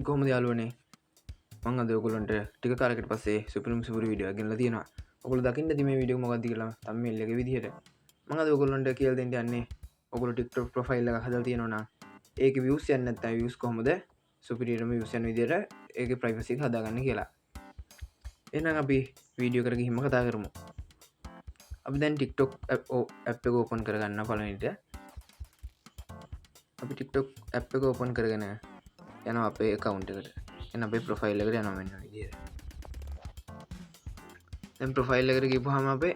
කොහොමද යාළුවනේ මම අද ඔයගොල්ලන්ට ටික කාලයකට පස්සේ සුපිරිම සුපිරි වීඩියෝ එකක් ගෙනලා තියෙනවා. ඔයගොල්ලෝ දකින්න ඇති මේ වීඩියෝ එක මොකක්ද කියලා thumbnail එකේ විදිහට. මම අද ඔයගොල්ලන්ට කියලා දෙන්න යන්නේ ඔයගොල්ලෝ TikTok profile එකක් හදලා තියෙනවා නම් ඒකේ views යන්නේ නැත්නම් views කොහොමද සුපිරියරම views යන විදිහට ඒකේ privacy එක හදාගන්න කියලා. එහෙනම් අපි වීඩියෝ එකට ගිහින්ම කතා කරමු. අපි දැන් TikTok app එක open කරගන්න පළවෙනිට. අපි TikTok app එක open කරගෙන යනවා අපේ account එකට. එන අපේ ප්‍රොෆයිල් එකට යනවා මෙන්න විදිහට. දැන් ප්‍රොෆයිල් එකට ගිහපුවාම අපේ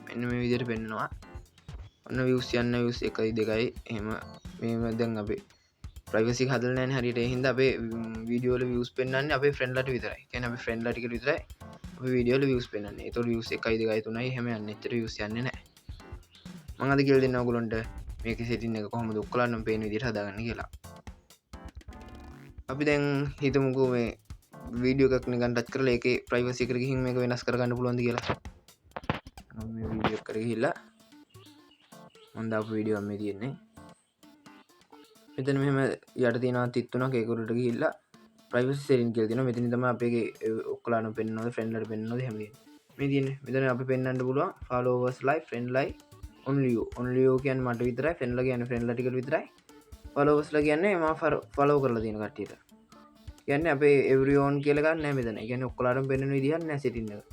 මෙන්න මේ විදිහට පෙන්නනවා. ඔන්න views යන views 1යි 2යි එහෙම මේ දැන් අපේ privacy එක හදලා නැහැ නේ හරියට. ඒ හින්දා අපේ වීඩියෝ වල views පෙන්වන්නේ අපේ friend ලට විතරයි. කියන්නේ අපේ friend ලා ටිකට විතරයි අපේ වීඩියෝ වල views පෙන්වන්නේ. ඒතකොට views 1යි 2යි 3යි එහෙම යන්නේ. ඇත්තට views යන්නේ නැහැ. මම අද කියලා දෙන්නම් ඔයගොල්ලන්ට මේකේ setting එක කොහොමද ඔක්කොලන්ටම පේන විදිහට හදාගන්න කියලා. අපි දැන් හිතමුකෝ මේ වීඩියෝ එකක් නිකන් ටච් කරලා ඒකේ ප්‍රයිවසි එකට ගිහින් මේක වෙනස් කරගන්න පුළුවන්ද කියලා. මම මේ වීඩියෝ එකට ගිහිල්ලා මම දාපු වීඩියෝ එක මේ තියෙන්නේ. මෙතන මෙහෙම යට තියෙනවා තිත් තුනක් ඒක උඩට ගිහිල්ලා ප්‍රයිවසි සෙටින් කියලා තියෙනවා. මෙතනින් තමයි අපේ ඔක්කොලාම පෙන්නනවද ෆ්‍රෙන්ඩ්ලට පෙන්නනවද හැම දෙයක්. මේ තියෙන්නේ. මෙතන අපි පෙන්නන්න පුළුවන් followers like friend like only you. only you කියන්නේ මට විතරයි friendලා කියන්නේ friendලා ටිකට විතරයි. followers කියන්නේ මම follow කරලා තියෙන කට්ටියට. කියන්නේ අපේ everyone කියලා ගන්න නැහැ මෙතන. ඒ කියන්නේ ඔක්කොලාටම පෙන්වන විදිහක් නැහැ setting එක.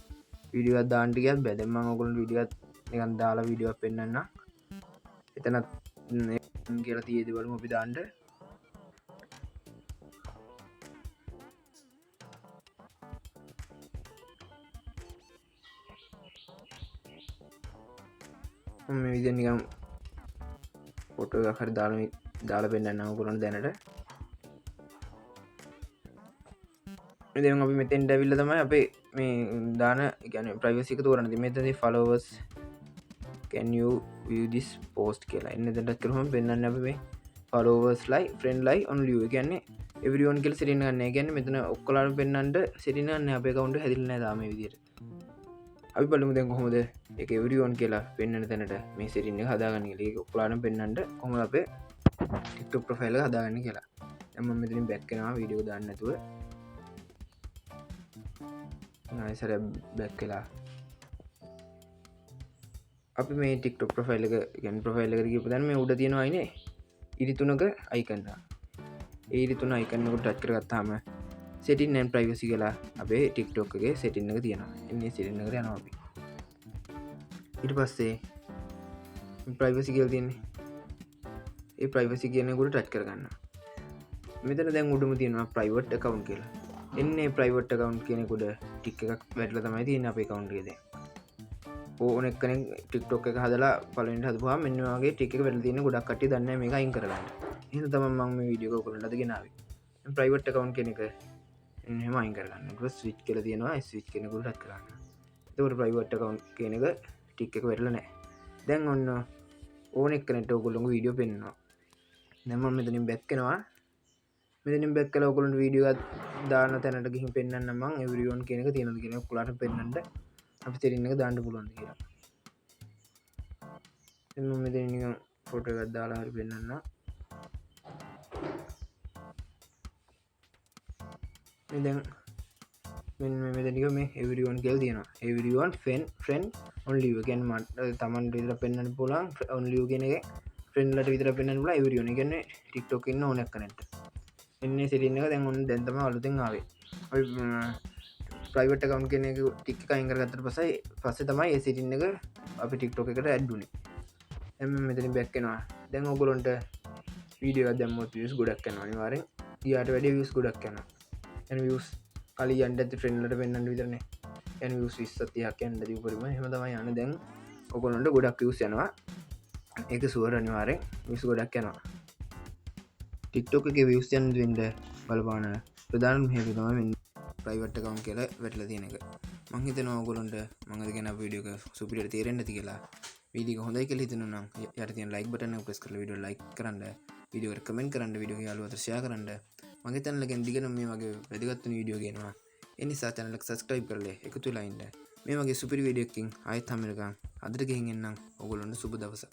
වීඩියෝ එකක් දාන්න ගියත් බෑ. දැන් මම ඔයගොල්ලන්ට වීඩියෝ එකක් නිකන් දාලා වීඩියෝ එකක් පෙන්නන්නම්. එතනත් කියලා තියෙදි බලමු අපි දාන්න. මම මේ විදිහට නිකන් ෆොටෝ එකක් හරි දාලා පෙන්නන්නම් ඔයගොල්ලන්ට දැනට. දැන් අපි මෙතෙන්ට ඇවිල්ලා තමයි අපේ මේ දාන කියන්නේ privacy එක තෝරන්න තියෙන්නේ. මෙතනදී followers can you view this post කියලා. එන්න දැන් ටච් කරාම පෙන්නන්නේ අපි මේ followers like friend like only you. ඒ කියන්නේ everyone කියලා setting එකක් නැහැ. ඒ කියන්නේ මෙතන ඔක්කොලාට පෙන්නන්න setting එකක් නැහැ. අපේ account එක හැදිලා නැහැ තාම මේ විදිහට. අපි බලමු දැන් කොහොමද ඒක everyone කියලා පෙන්වන තැනට මේ setting එක හදාගන්නේ කියලා. ඒක ඔක්කොලාටම පෙන්නන්න කොහොමද අපේ TikTok profile එක හදාගන්නේ කියලා. දැන් මම මෙතනින් back වෙනවා වීඩියෝ එක දාන්න නැතුව. සර බැක් කලා අපි මේ ටික්ටොක් ප්‍රොෆයිල් එක ගැන් ප්‍රොෆයිල් එක ගිහපු දැන් මේ උඩ තියෙනවා අයිනේ ඉරි තුනක අයිකන් එක. ඒ ඉරි තුන අයිකන් එකට ටච් කරගත්තාම setting and privacy කියලා අපේ TikTok එකේ setting එක තියෙනවා. එන්නේ setting එකට යනවා අපි. ඊට පස්සේ privacy කියලා තියෙන්නේ. ඒ privacy කියන එකට ටච් කරගන්න. මෙතන දැන් උඩම තියෙනවා private account කියලා. එන්නේ ප්‍රයිවට් account කෙනෙකුට ටික් එකක් වැටලා තමයි තියෙන්නේ අපේ account එකේ දැන්. ඕන එක්කෙනෙක් TikTok එක හදලා පළවෙනිට හදපුවාම මෙන්න මේ වගේ ටික් එක වැටලා තියෙන ගොඩක් කට්ටිය දන්නේ නැහැ මේක අයින් කරගන්න. එහෙනම් තමයි මම මේ වීඩියෝ එක ඔයගොල්ලන්ට අද ගෙනාවේ. දැන් ප්‍රයිවට් account කෙනෙක් එන්න එහෙම අයින් කරගන්න. ඊට පස්සේ ස්විච් කියලා තියෙනවා. ඒ ස්විච් කෙනෙකුට ටච් කරගන්න. එතකොට ප්‍රයිවට් account කියන එක ටික් එක වැටලා නැහැ. දැන් ඔන්න ඕන එක්කෙනෙක්ට ඔයගොල්ලෝගේ වීඩියෝ පෙන්නනවා. දැන් මම මෙතනින් බැක් වෙනවා. මෙතනින් බැක් කළා ඔයගොල්ලන්ට වීඩියෝ එකක් දාන තැනට ගිහින් පෙන්නන්න මම everyone කියන එක තියෙනවද කියලා ඔයාලට පෙන්නන්න අපි setting එක දාන්න පුළුවන්ද කියලා. දැන් මම මෙතන නිකන් ෆොටෝ එකක් දාලා හරි පෙන්නන්න. මේ දැන් මෙන්න මෙතන නිකන් මේ everyone කියලා තියෙනවා. everyone friend only you කියන්නේ මට තමන්ට විතර පෙන්නන්න පුළුවන් only you කියන එකේ friend ලට විතර පෙන්නන්න පුළුවන් everyone. ඒ කියන්නේ TikTok ඉන්න ඕන එක්කෙනෙක්ට. එන්නේ setting එක දැන් ඔන්න දැන් තමයි අලුතෙන් ආවේ. අපි private account කියන එක ටික් එක අයින් කරගත්තට පස්සේ තමයි ඒ setting එක අපි TikTok එකට add උනේ. දැන් මම මෙතනින් back වෙනවා. දැන් ඔයගොල්ලන්ට වීඩියෝ එකක් දැම්මොත් views ගොඩක් යනවා අනිවාර්යෙන්. ඊට වැඩි views ගොඩක් යනවා. එන views කලින් යන්න ඇති friend ලට පෙන්නන්න විතරනේ. එන views 20 30ක් යන්න ඇති උපරිම. එහෙම තමයි යන්නේ. දැන් ඔයගොල්ලන්ට ගොඩක් views යනවා. ඒක sure අනිවාර්යෙන් views ගොඩක් යනවා. TikTok එකේ views යන දෙන්න බලපාන ප්‍රධානම හේතුව තමයි ප්‍රයිවට් account කියලා වැටලා තියෙන එක. මම හිතනවා ඔයගොල්ලන්ට මම අද ගෙන වීඩියෝ එක සුපිරියට තේරෙන්න ඇති කියලා. වීඩියෝ එක හොඳයි කියලා හිතෙනවා නම් යට තියෙන like button එක press කරලා වීඩියෝ like කරන්න, වීඩියෝ එකට comment කරන්න, වීඩියෝ එක යාළුවෝ අතර share කරන්න. මගේ channel එකෙන් දිගටම මේ වගේ වැදගත් වෙන වීඩියෝ ගෙනවා. ඒ නිසා channel එක subscribe කරලා එකතු වෙලා ඉන්න. මේ වගේ සුපිරි වීඩියෝ එකකින් ආයෙත් හම්බ වෙනකම් අදට ගෙහින් එන්නම්. ඔයගොල්ලන්ට සුබ දවසක්.